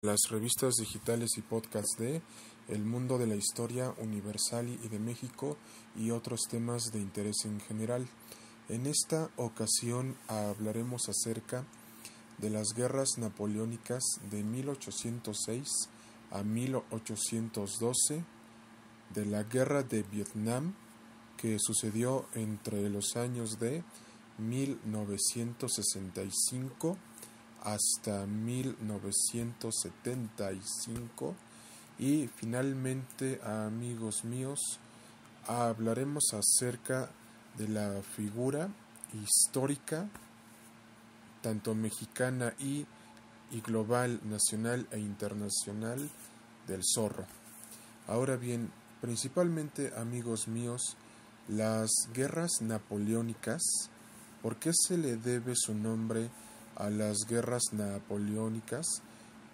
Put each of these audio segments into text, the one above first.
las revistas digitales y podcasts de El Mundo de la Historia Universal y de México y otros temas de interés en general. En esta ocasión hablaremos acerca de las guerras napoleónicas de 1806 a 1812, de la guerra de Vietnam que sucedió entre los años de 1965 hasta 1975 y finalmente, amigos míos, hablaremos acerca de la figura histórica tanto mexicana y global, nacional e internacional del Zorro. Ahora bien, principalmente, amigos míos, las guerras napoleónicas, ¿por qué se le debe su nombre a las guerras napoleónicas?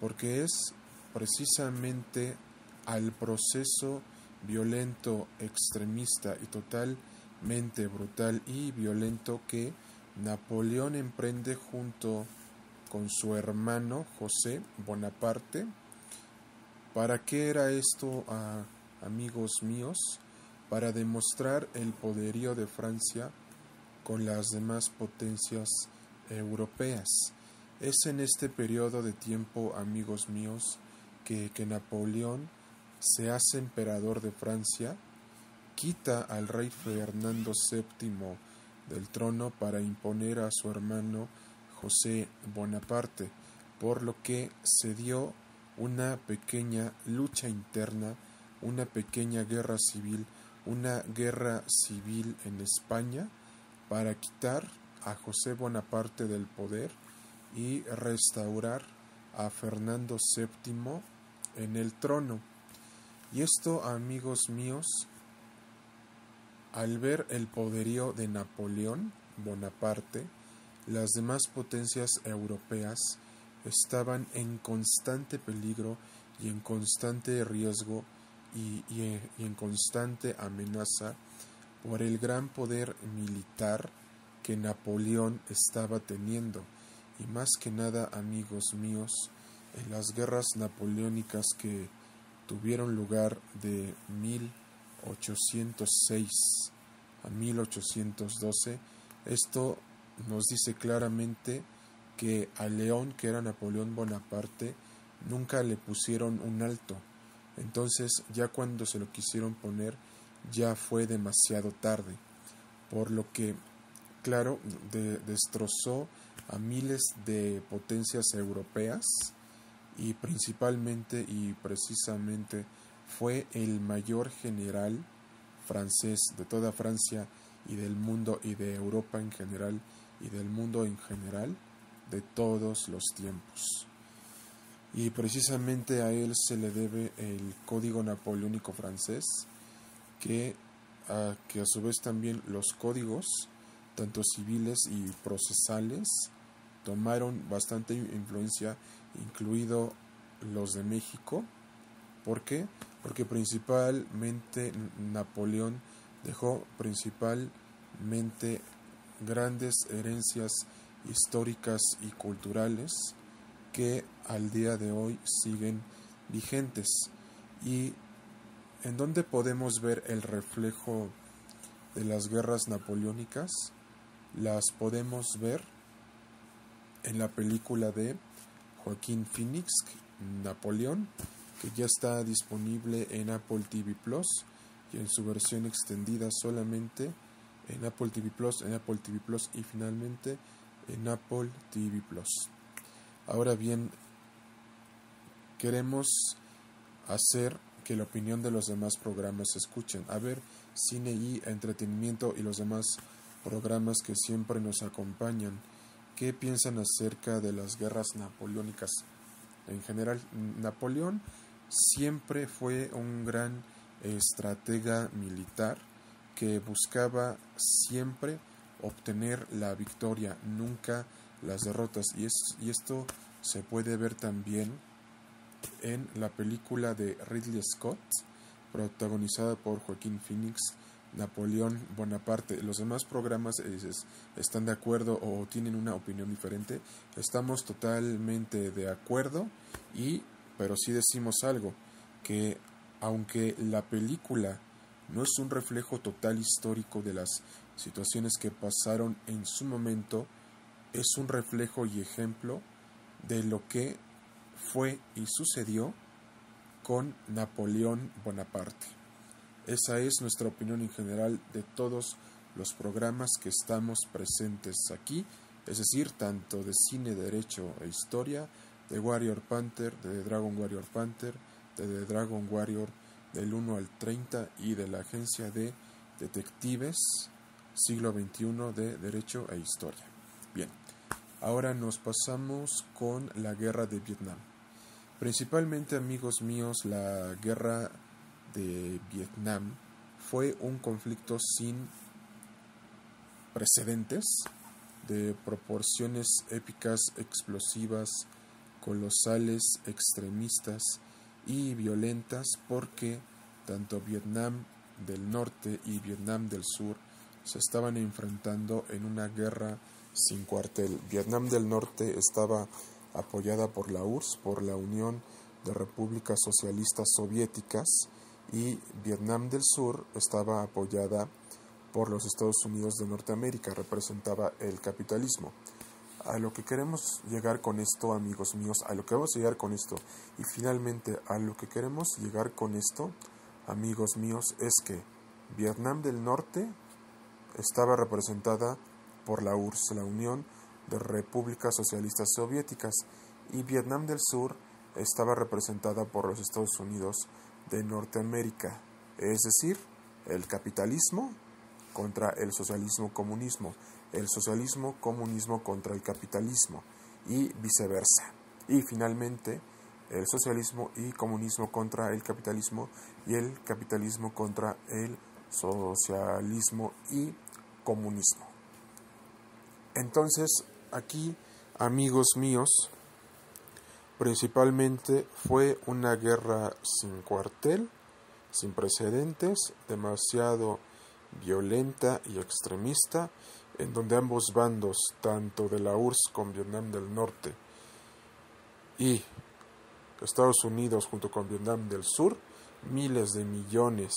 Porque es precisamente al proceso violento, extremista y totalmente brutal y violento que Napoleón emprende junto con su hermano José Bonaparte. ¿Para qué era esto, amigos míos? Para demostrar el poderío de Francia con las demás potencias europeas. Es en este periodo de tiempo, amigos míos, que Napoleón se hace emperador de Francia, quita al rey Fernando VII del trono para imponer a su hermano José Bonaparte, por lo que se dio una pequeña lucha interna, una pequeña guerra civil en España para quitar a José Bonaparte del poder y restaurar a Fernando VII en el trono. Y esto, amigos míos, al ver el poderío de Napoleón Bonaparte, las demás potencias europeas estaban en constante peligro y en constante riesgo y en constante amenaza por el gran poder militar que Napoleón estaba teniendo. Y más que nada, amigos míos, en las guerras napoleónicas que tuvieron lugar de 1806 a 1812, esto nos dice claramente que al león, que era Napoleón Bonaparte, nunca le pusieron un alto. Entonces, ya cuando se lo quisieron poner, ya fue demasiado tarde, por lo que, claro, destrozó a miles de potencias europeas y principalmente y precisamente fue el mayor general francés de toda Francia y del mundo y de Europa en general y del mundo en general de todos los tiempos. Y precisamente a él se le debe el Código Napoleónico francés, que a su vez también los códigos, tanto civiles y procesales, tomaron bastante influencia, incluido los de México. ¿Por qué? Porque principalmente Napoleón dejó principalmente grandes herencias históricas y culturales que al día de hoy siguen vigentes. ¿Y en dónde podemos ver el reflejo de las guerras napoleónicas? Las podemos ver en la película de Joaquín Phoenix, Napoleón, que ya está disponible en Apple TV Plus y en su versión extendida solamente en Apple TV Plus, y finalmente en Apple TV Plus. Ahora bien, queremos hacer que la opinión de los demás programas se escuchen. A ver, cine y entretenimiento y los demás programas que siempre nos acompañan, ¿qué piensan acerca de las guerras napoleónicas? En general, Napoleón siempre fue un gran estratega militar que buscaba siempre obtener la victoria, nunca las derrotas. Y esto se puede ver también en la película de Ridley Scott, protagonizada por Joaquín Phoenix, Napoleón Bonaparte. Los demás programas están de acuerdo o tienen una opinión diferente. Estamos totalmente de acuerdo y pero sí decimos algo, que aunque la película no es un reflejo total histórico de las situaciones que pasaron en su momento, es un reflejo y ejemplo de lo que fue y sucedió con Napoleón Bonaparte. Esa es nuestra opinión en general de todos los programas que estamos presentes aquí, es decir, tanto de cine, derecho e historia, de Warrior Panther, de The Dragon Warrior Panther, de The Dragon Warrior del 1 al 30 y de la agencia de detectives siglo XXI de derecho e historia. Bien, ahora nos pasamos con la guerra de Vietnam. Principalmente, amigos míos, la guerra de Vietnam fue un conflicto sin precedentes, de proporciones épicas, explosivas, colosales, extremistas y violentas, porque tanto Vietnam del Norte y Vietnam del Sur se estaban enfrentando en una guerra sin cuartel. Vietnam del Norte estaba apoyada por la URSS, por la Unión de Repúblicas Socialistas Soviéticas, y Vietnam del Sur estaba apoyada por los Estados Unidos de Norteamérica, representaba el capitalismo. A lo que queremos llegar con esto, amigos míos, a lo que vamos a llegar con esto, y finalmente a lo que queremos llegar con esto, amigos míos, es que Vietnam del Norte estaba representada por la URSS, la Unión de Repúblicas Socialistas Soviéticas, y Vietnam del Sur estaba representada por los Estados Unidos de Norteamérica, es decir, el capitalismo contra el socialismo-comunismo, el socialismo-comunismo contra el capitalismo y viceversa. Y finalmente, el socialismo y comunismo contra el capitalismo y el capitalismo contra el socialismo y comunismo. Entonces, aquí, amigos míos, principalmente fue una guerra sin cuartel, sin precedentes, demasiado violenta y extremista, en donde ambos bandos, tanto de la URSS con Vietnam del Norte y Estados Unidos junto con Vietnam del Sur, miles de millones,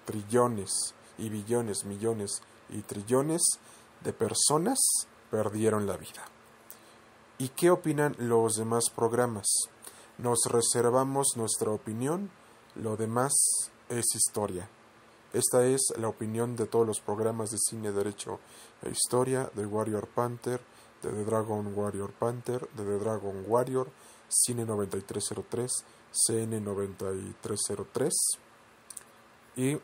trillones y billones, millones y trillones de personas perdieron la vida. ¿Y qué opinan los demás programas? Nos reservamos nuestra opinión, lo demás es historia. Esta es la opinión de todos los programas de cine, derecho e historia, de Warrior Panther, de The Dragon Warrior Panther, de The Dragon Warrior, Cine 9303, CN 9303 y,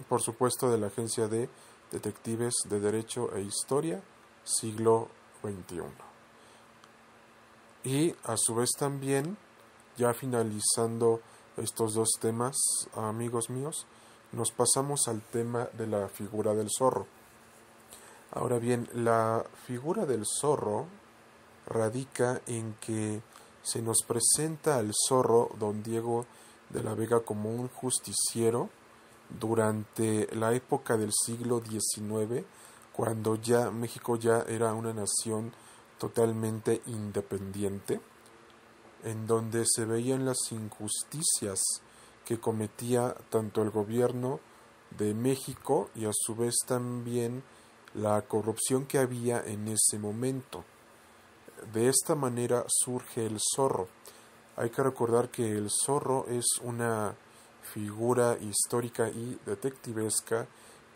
por supuesto, de la agencia de detectives de derecho e historia, siglo XXI. Y a su vez también, ya finalizando estos dos temas, amigos míos, nos pasamos al tema de la figura del zorro. Ahora bien, la figura del zorro radica en que se nos presenta al zorro don Diego de la Vega como un justiciero durante la época del siglo XIX, cuando ya México ya era una nación totalmente independiente, en donde se veían las injusticias que cometía tanto el gobierno de México y a su vez también la corrupción que había en ese momento. De esta manera surge el zorro. Hay que recordar que el zorro es una figura histórica y detectivesca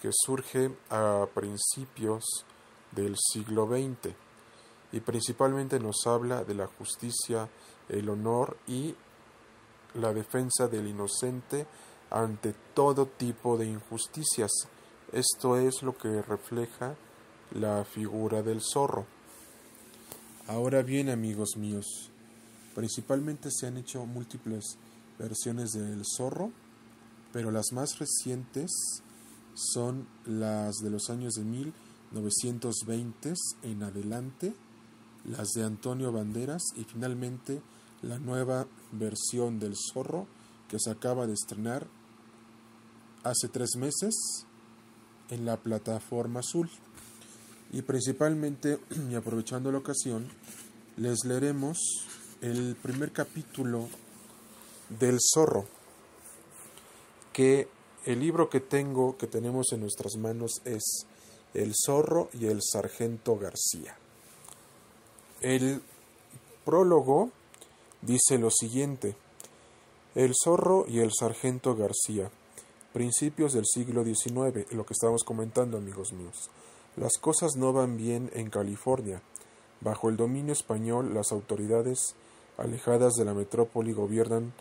que surge a principios del siglo XX y principalmente nos habla de la justicia, el honor y la defensa del inocente ante todo tipo de injusticias. Esto es lo que refleja la figura del zorro. Ahora bien, amigos míos, principalmente se han hecho múltiples versiones del zorro, pero las más recientes son las de los años de 1920 en adelante, las de Antonio Banderas y finalmente la nueva versión del zorro que se acaba de estrenar hace 3 meses en la plataforma azul. Y principalmente, y aprovechando la ocasión, les leeremos el primer capítulo del Zorro, que el libro que tenemos en nuestras manos es El Zorro y el Sargento García. El prólogo dice lo siguiente: El Zorro y el Sargento García, principios del siglo XIX, lo que estábamos comentando, amigos míos. Las cosas no van bien en California. Bajo el dominio español, las autoridades alejadas de la metrópoli gobiernan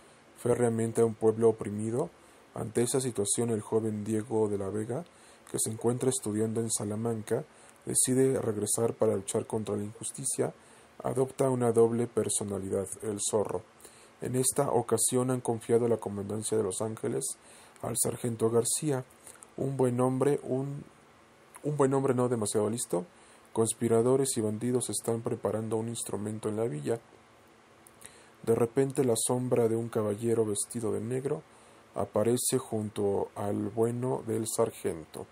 férreamente a un pueblo oprimido. Ante esa situación, el joven Diego de la Vega, que se encuentra estudiando en Salamanca, decide regresar para luchar contra la injusticia. Adopta una doble personalidad, el Zorro. En esta ocasión han confiado la comandancia de Los Ángeles al sargento García, un buen hombre no demasiado listo. Conspiradores y bandidos están preparando un instrumento en la villa. De repente la sombra de un caballero vestido de negro aparece junto al bueno del sargento.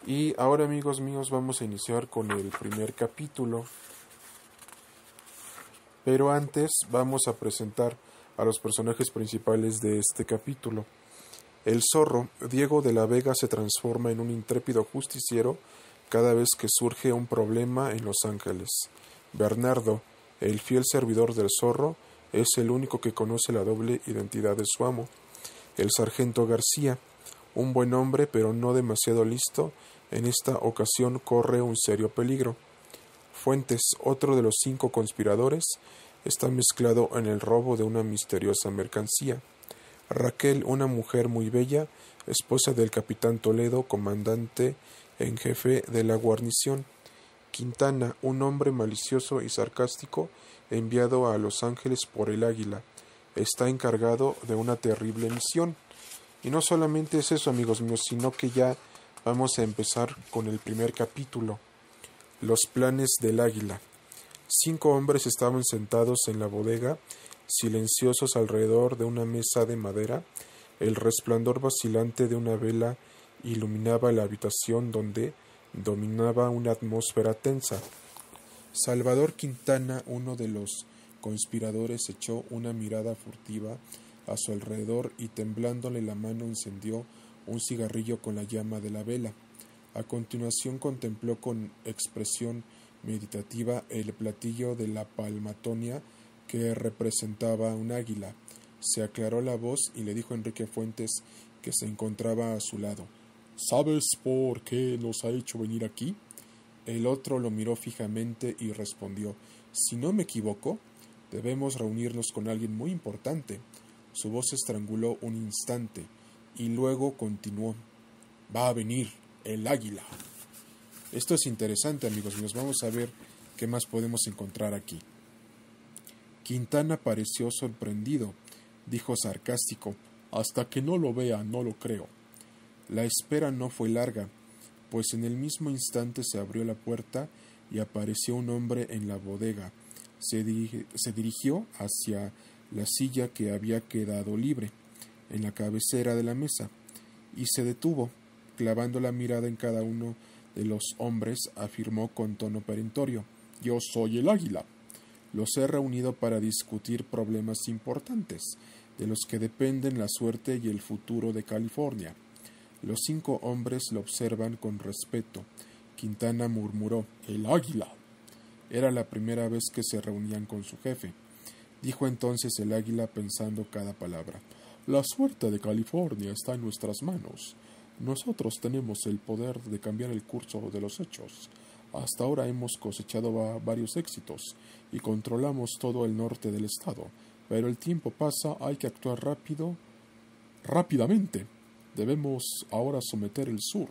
Y ahora, amigos míos, vamos a iniciar con el primer capítulo. Pero antes vamos a presentar a los personajes principales de este capítulo. El Zorro, Diego de la Vega, se transforma en un intrépido justiciero cada vez que surge un problema en Los Ángeles. Bernardo, el fiel servidor del Zorro, es el único que conoce la doble identidad de su amo. El sargento García, un buen hombre pero no demasiado listo, en esta ocasión corre un serio peligro. Fuentes, otro de los 5 conspiradores, está mezclado en el robo de una misteriosa mercancía. Raquel, una mujer muy bella, esposa del capitán Toledo, comandante en jefe de la guarnición. Quintana, un hombre malicioso y sarcástico, enviado a Los Ángeles por el Águila, está encargado de una terrible misión. Y no solamente es eso, amigos míos, sino que ya vamos a empezar con el primer capítulo. Los planes del Águila. 5 hombres estaban sentados en la bodega, silenciosos alrededor de una mesa de madera. El resplandor vacilante de una vela iluminaba la habitación donde dominaba una atmósfera tensa. Salvador Quintana, uno de los conspiradores, echó una mirada furtiva a su alrededor y temblándole la mano encendió un cigarrillo con la llama de la vela. A continuación contempló con expresión meditativa el platillo de la palmatonia que representaba un águila. Se aclaró la voz y le dijo a Enrique Fuentes, que se encontraba a su lado: ¿Sabes por qué nos ha hecho venir aquí? El otro lo miró fijamente y respondió: Si no me equivoco, debemos reunirnos con alguien muy importante. Su voz se estranguló un instante y luego continuó: Va a venir el águila. Esto es interesante, amigos míos. Vamos a ver qué más podemos encontrar aquí. Quintana pareció sorprendido. Dijo sarcástico: Hasta que no lo vea, no lo creo. La espera no fue larga, pues en el mismo instante se abrió la puerta y apareció un hombre en la bodega. Se dirigió hacia la silla que había quedado libre, en la cabecera de la mesa, y se detuvo. Clavando la mirada en cada uno de los hombres, afirmó con tono perentorio: Yo soy el águila. Los he reunido para discutir problemas importantes, de los que dependen la suerte y el futuro de California. Los 5 hombres lo observan con respeto. Quintana murmuró: El águila. Era la primera vez que se reunían con su jefe. Dijo entonces el águila pensando cada palabra: La suerte de California está en nuestras manos. Nosotros tenemos el poder de cambiar el curso de los hechos. Hasta ahora hemos cosechado varios éxitos y controlamos todo el norte del estado. Pero el tiempo pasa, hay que actuar rápidamente. Debemos ahora someter el sur.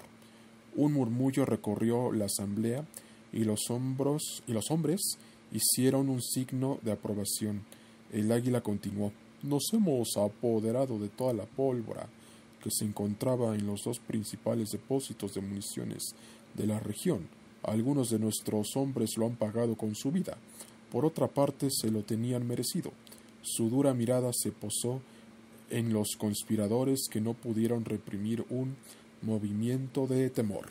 Un murmullo recorrió la asamblea y los hombres hicieron un signo de aprobación. El águila continuó: Nos hemos apoderado de toda la pólvora que se encontraba en los 2 principales depósitos de municiones de la región. Algunos de nuestros hombres lo han pagado con su vida. Por otra parte, se lo tenían merecido. Su dura mirada se posó en los conspiradores, que no pudieron reprimir un movimiento de temor.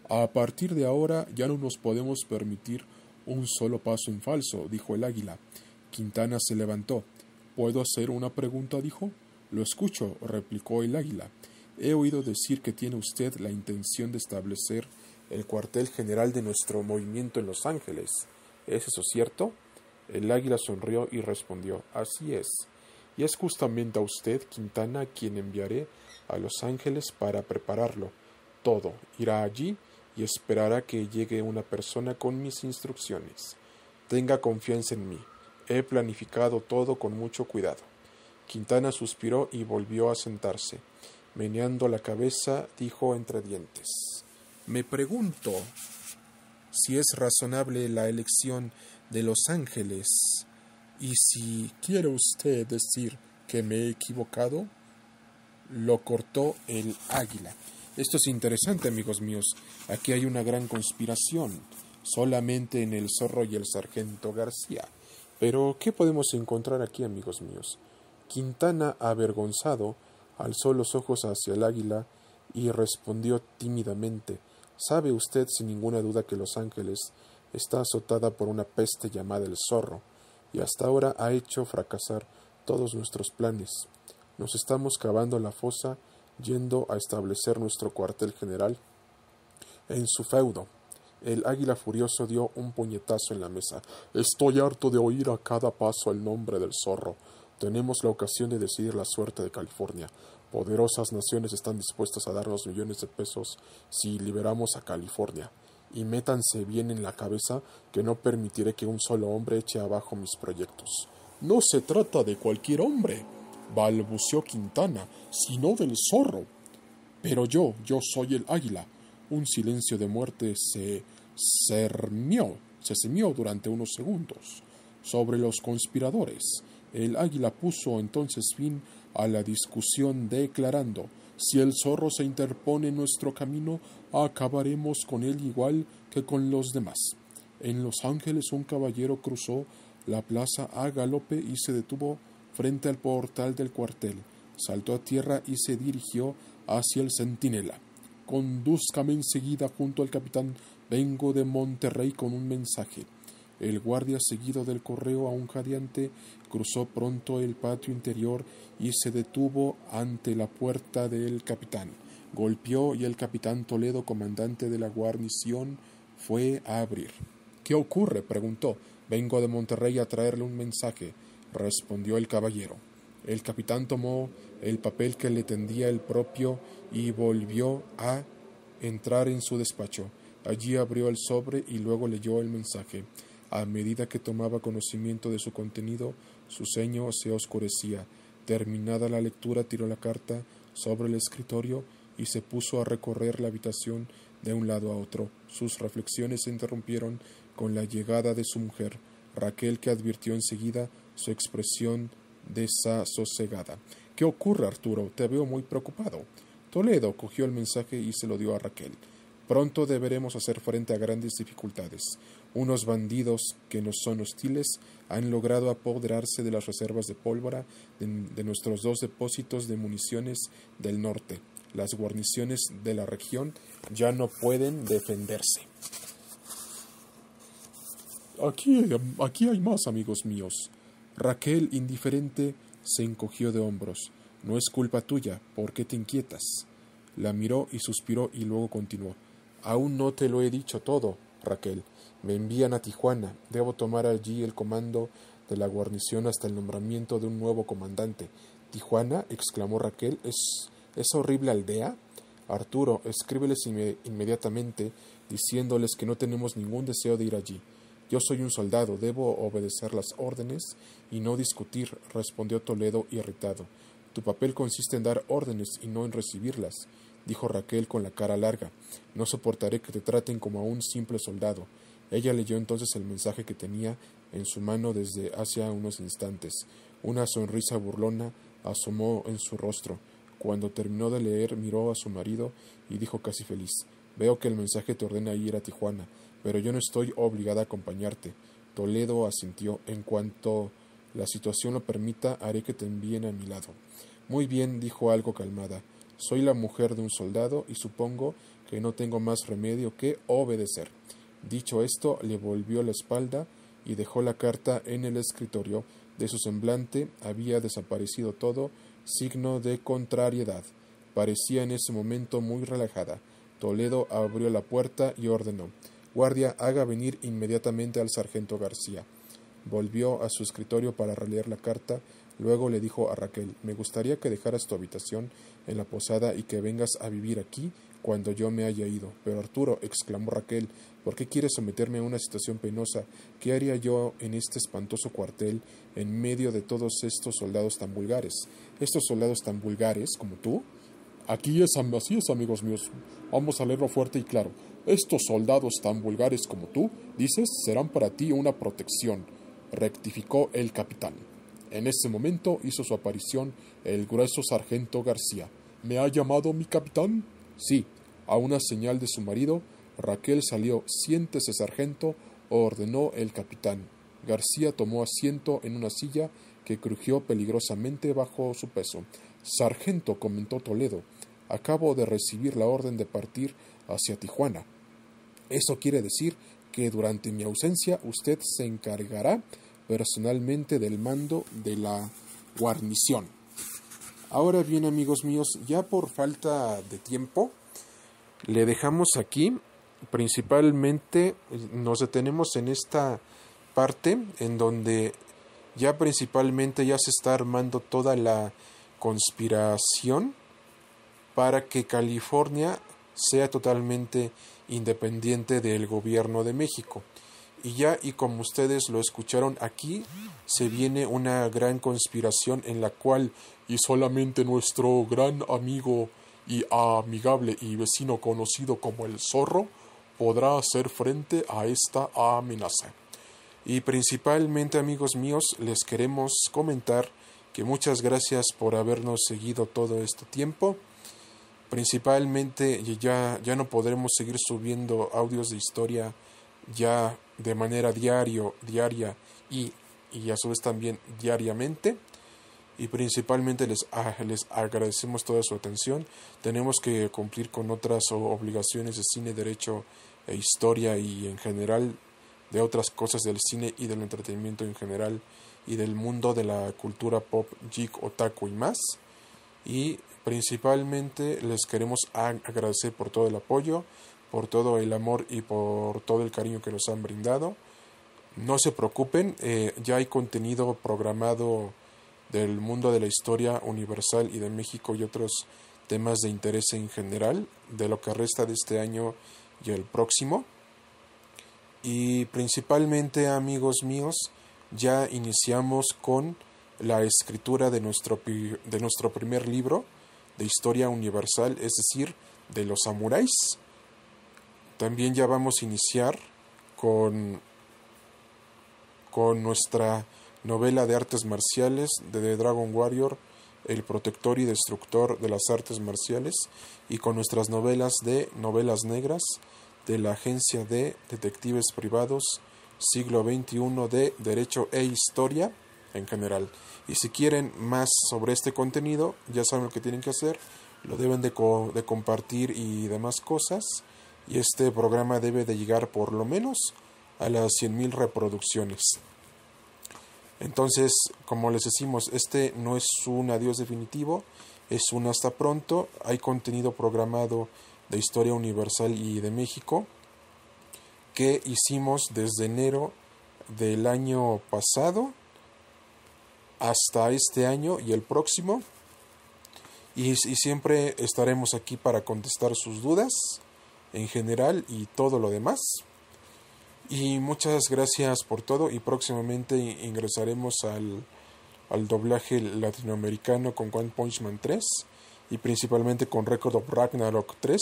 A partir de ahora ya no nos podemos permitir un solo paso en falso, dijo el águila. Quintana se levantó. —¿Puedo hacer una pregunta? —dijo. —Lo escucho —replicó el águila—. He oído decir que tiene usted la intención de establecer el cuartel general de nuestro movimiento en Los Ángeles. ¿Es eso cierto? El águila sonrió y respondió: —Así es. Y es justamente a usted, Quintana, a quien enviaré a Los Ángeles para prepararlo. Todo. Irá allí y esperará que llegue una persona con mis instrucciones. Tenga confianza en mí. He planificado todo con mucho cuidado. Quintana suspiró y volvió a sentarse. Meneando la cabeza, dijo entre dientes: —Me pregunto si es razonable la elección de Los Ángeles, y si quiere usted decir que me he equivocado. Lo cortó el águila. Esto es interesante, amigos míos. Aquí hay una gran conspiración, solamente en el zorro y el sargento García. Pero, ¿qué podemos encontrar aquí, amigos míos? Quintana, avergonzado, alzó los ojos hacia el águila y respondió tímidamente: —Sabe usted sin ninguna duda que Los Ángeles está azotada por una peste llamada el zorro, y hasta ahora ha hecho fracasar todos nuestros planes. Nos estamos cavando la fosa yendo a establecer nuestro cuartel general en su feudo. El águila furioso dio un puñetazo en la mesa. —Estoy harto de oír a cada paso el nombre del zorro. Tenemos la ocasión de decidir la suerte de California. Poderosas naciones están dispuestas a darnos millones de pesos si liberamos a California. Y métanse bien en la cabeza que no permitiré que un solo hombre eche abajo mis proyectos. —No se trata de cualquier hombre —balbuceó Quintana—, sino del zorro. —Pero yo soy el águila. Un silencio de muerte se cimió durante unos segundos sobre los conspiradores. El águila puso entonces fin a la discusión declarando: —Si el zorro se interpone en nuestro camino, acabaremos con él igual que con los demás. En Los Ángeles un caballero cruzó la plaza a galope y se detuvo frente al portal del cuartel. Saltó a tierra y se dirigió hacia el centinela. —Condúzcame enseguida junto al capitán. Vengo de Monterrey con un mensaje. El guardia, seguido del correo a un jadeante, cruzó pronto el patio interior y se detuvo ante la puerta del capitán. Golpeó y el capitán Toledo, comandante de la guarnición, fue a abrir. —¿Qué ocurre? —preguntó. —Vengo de Monterrey a traerle un mensaje —respondió el caballero. El capitán tomó el papel que le tendía el propio y volvió a entrar en su despacho. Allí abrió el sobre y luego leyó el mensaje. A medida que tomaba conocimiento de su contenido, su ceño se oscurecía. Terminada la lectura, tiró la carta sobre el escritorio y se puso a recorrer la habitación de un lado a otro. Sus reflexiones se interrumpieron con la llegada de su mujer, Raquel, que advirtió enseguida su expresión desasosegada. —¿Qué ocurre, Arturo? Te veo muy preocupado. Toledo cogió el mensaje y se lo dio a Raquel. Pronto deberemos hacer frente a grandes dificultades. Unos bandidos que nos son hostiles han logrado apoderarse de las reservas de pólvora de nuestros 2 depósitos de municiones del norte. Las guarniciones de la región ya no pueden defenderse. Aquí hay más, amigos míos. Raquel, indiferente, se encogió de hombros. —No es culpa tuya. ¿Por qué te inquietas? La miró y suspiró y luego continuó. —Aún no te lo he dicho todo, Raquel. Me envían a Tijuana. Debo tomar allí el comando de la guarnición hasta el nombramiento de un nuevo comandante. —¿Tijuana? —exclamó Raquel. ¿Es horrible aldea? Arturo, escríbeles inmediatamente diciéndoles que no tenemos ningún deseo de ir allí. Yo soy un soldado, debo obedecer las órdenes y no discutir, respondió Toledo irritado. Tu papel consiste en dar órdenes y no en recibirlas, dijo Raquel con la cara larga. No soportaré que te traten como a un simple soldado. Ella leyó entonces el mensaje que tenía en su mano desde hacía unos instantes. Una sonrisa burlona asomó en su rostro. Cuando terminó de leer, miró a su marido y dijo casi feliz: Veo que el mensaje te ordena ir a Tijuana, pero yo no estoy obligada a acompañarte. Toledo asintió. En cuanto la situación lo permita, haré que te envíen a mi lado. Muy bien, dijo algo calmada. Soy la mujer de un soldado y supongo que no tengo más remedio que obedecer. Dicho esto, le volvió la espalda y y dejó la carta en el escritorio. De su semblante había desaparecido todo signo de contrariedad. Parecía en ese momento muy relajada. Toledo abrió la puerta y ordenó: «Guardia, haga venir inmediatamente al sargento García». Volvió a su escritorio para releer la carta. Luego le dijo a Raquel: «Me gustaría que dejaras tu habitación en la posada y que vengas a vivir aquí cuando yo me haya ido». «Pero Arturo», exclamó Raquel, «¿por qué quieres someterme a una situación penosa? ¿Qué haría yo en este espantoso cuartel en medio de todos estos soldados tan vulgares?» «¿Estos soldados tan vulgares como tú?» Así es, amigos míos. Vamos a leerlo fuerte y claro. Estos soldados tan vulgares como tú, dices, serán para ti una protección, rectificó el capitán. En ese momento hizo su aparición el grueso sargento García. ¿Me ha llamado mi capitán? Sí. A una señal de su marido, Raquel salió. «Siéntese, sargento», ordenó el capitán. García tomó asiento en una silla que crujió peligrosamente bajo su peso. «Sargento», comentó Toledo, «acabo de recibir la orden de partir hacia Tijuana. Eso quiere decir que durante mi ausencia usted se encargará personalmente del mando de la guarnición». Ahora bien, amigos míos, ya por falta de tiempo, le dejamos aquí. Principalmente nos detenemos en esta parte en donde ya principalmente ya se está armando toda la conspiración para que California sea totalmente independiente del gobierno de México. Y como ustedes lo escucharon aquí, se viene una gran conspiración en la cual y solamente nuestro gran amigo y amigable y vecino conocido como el Zorro podrá hacer frente a esta amenaza. Y principalmente, amigos míos, les queremos comentar que muchas gracias por habernos seguido todo este tiempo. Principalmente ya no podremos seguir subiendo audios de historia ya de manera diaria y a su vez también diariamente. Y principalmente les agradecemos toda su atención. Tenemos que cumplir con otras obligaciones de cine, derecho e historia y en general de otras cosas del cine y del entretenimiento en general y del mundo de la cultura pop, geek, otaku y más. Y principalmente les queremos agradecer por todo el apoyo, por todo el amor y por todo el cariño que nos han brindado. No se preocupen, ya hay contenido programado del mundo de la historia universal y de México y otros temas de interés en general de lo que resta de este año y el próximo. Y principalmente, amigos míos, ya iniciamos con la escritura de nuestro primer libro de historia universal, es decir, de los samuráis. También ya vamos a iniciar con nuestra novela de artes marciales de The Dragon Warrior, el protector y destructor de las artes marciales, y con nuestras novelas negras de la Agencia de Detectives Privados siglo XXI de Derecho e Historia en general. Y si quieren más sobre este contenido, ya saben lo que tienen que hacer, lo deben de compartir y demás cosas, y este programa debe de llegar por lo menos a las 100,000 reproducciones. Entonces, como les decimos, este no es un adiós definitivo, es un hasta pronto. Hay contenido programado de historia universal y de México que hicimos desde enero del año pasado hasta este año y el próximo, y siempre estaremos aquí para contestar sus dudas en general y todo lo demás. Y muchas gracias por todo, y próximamente ingresaremos al doblaje latinoamericano con One Punch Man 3 y principalmente con Record of Ragnarok 3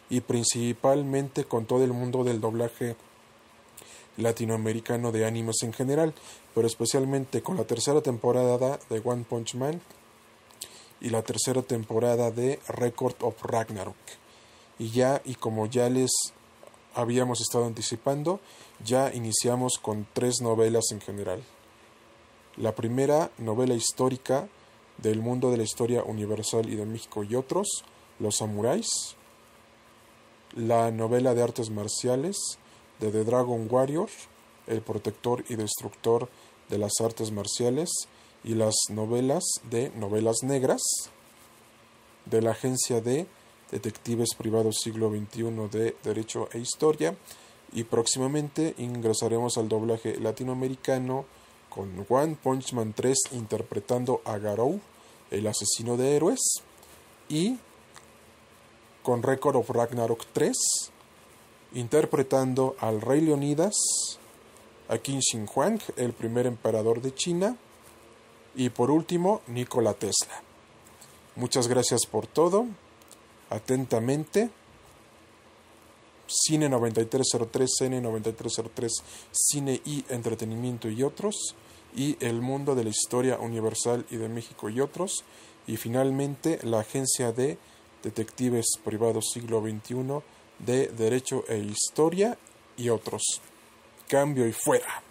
y principalmente con todo el mundo del doblaje latinoamericano de animes en general, pero especialmente con la tercera temporada de One Punch Man y la tercera temporada de Record of Ragnarok. Y como ya les habíamos estado anticipando, ya iniciamos con 3 novelas en general. La primera, novela histórica del mundo de la historia universal y de México y otros, Los Samuráis. La novela de artes marciales de The Dragon Warrior, El protector y destructor de las artes marciales, y las novelas negras, de la Agencia de Detectives Privados Siglo XXI de Derecho e Historia, y próximamente ingresaremos al doblaje latinoamericano con One Punch Man 3 interpretando a Garou, el asesino de héroes, y con Record of Ragnarok 3 interpretando al Rey Leonidas, a Qin Shi Huang, el primer emperador de China, y por último Nikola Tesla. Muchas gracias por todo. Atentamente, Cine 9303, CN 9303, Cine y Entretenimiento y otros, y El Mundo de la Historia Universal y de México y otros, y finalmente la Agencia de Detectives Privados Siglo XXI de Derecho e Historia y otros. Cambio y fuera.